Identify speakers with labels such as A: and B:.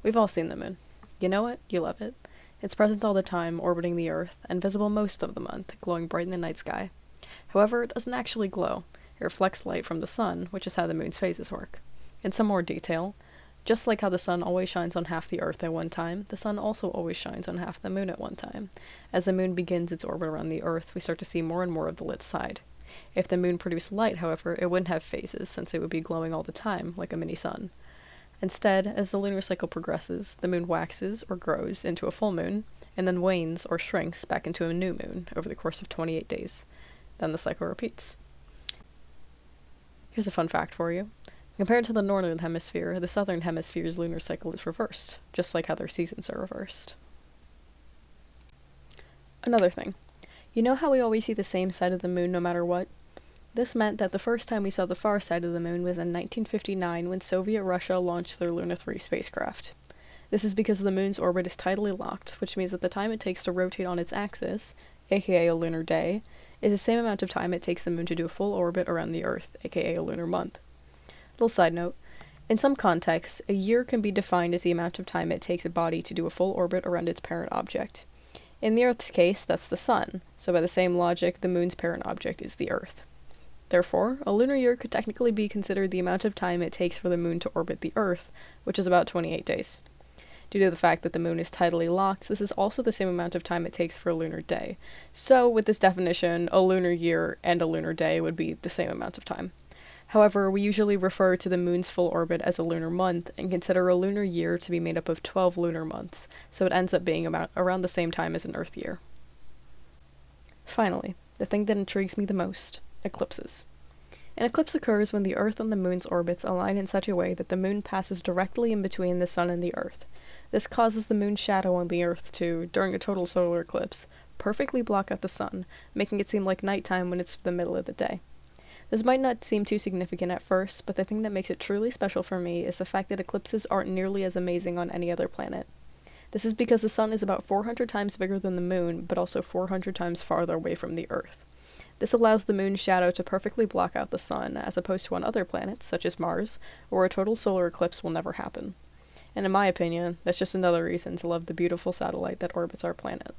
A: We've all seen the moon. You know it, you love it. It's present all the time, orbiting the Earth, and visible most of the month, glowing bright in the night sky. However, it doesn't actually glow. It reflects light from the sun, which is how the moon's phases work. In some more detail, just like how the sun always shines on half the Earth at one time, the sun also always shines on half the moon at one time. As the moon begins its orbit around the Earth, we start to see more and more of the lit side. If the moon produced light, however, it wouldn't have phases, since it would be glowing all the time, like a mini-sun. Instead, as the lunar cycle progresses, the moon waxes, or grows, into a full moon, and then wanes, or shrinks, back into a new moon, over the course of 28 days. Then the cycle repeats. Here's a fun fact for you. Compared to the northern hemisphere, the southern hemisphere's lunar cycle is reversed, just like how their seasons are reversed. Another thing. You know how we always see the same side of the moon no matter what? This meant that the first time we saw the far side of the moon was in 1959 when Soviet Russia launched their Luna 3 spacecraft. This is because the moon's orbit is tidally locked, which means that the time it takes to rotate on its axis, aka a lunar day, is the same amount of time it takes the moon to do a full orbit around the Earth, aka a lunar month. Little side note, in some contexts, a year can be defined as the amount of time it takes a body to do a full orbit around its parent object. In the Earth's case, that's the sun, so by the same logic, the moon's parent object is the Earth. Therefore, a lunar year could technically be considered the amount of time it takes for the moon to orbit the Earth, which is about 28 days. Due to the fact that the moon is tidally locked, this is also the same amount of time it takes for a lunar day. So, with this definition, a lunar year and a lunar day would be the same amount of time. However, we usually refer to the moon's full orbit as a lunar month and consider a lunar year to be made up of 12 lunar months, so it ends up being about around the same time as an Earth year. Finally, the thing that intrigues me the most, eclipses. An eclipse occurs when the Earth and the moon's orbits align in such a way that the moon passes directly in between the sun and the Earth. This causes the moon's shadow on the Earth to, during a total solar eclipse, perfectly block out the sun, making it seem like nighttime when it's the middle of the day. This might not seem too significant at first, but the thing that makes it truly special for me is the fact that eclipses aren't nearly as amazing on any other planet. This is because the sun is about 400 times bigger than the moon, but also 400 times farther away from the Earth. This allows the moon's shadow to perfectly block out the sun, as opposed to on other planets, such as Mars, where a total solar eclipse will never happen. And in my opinion, that's just another reason to love the beautiful satellite that orbits our planet.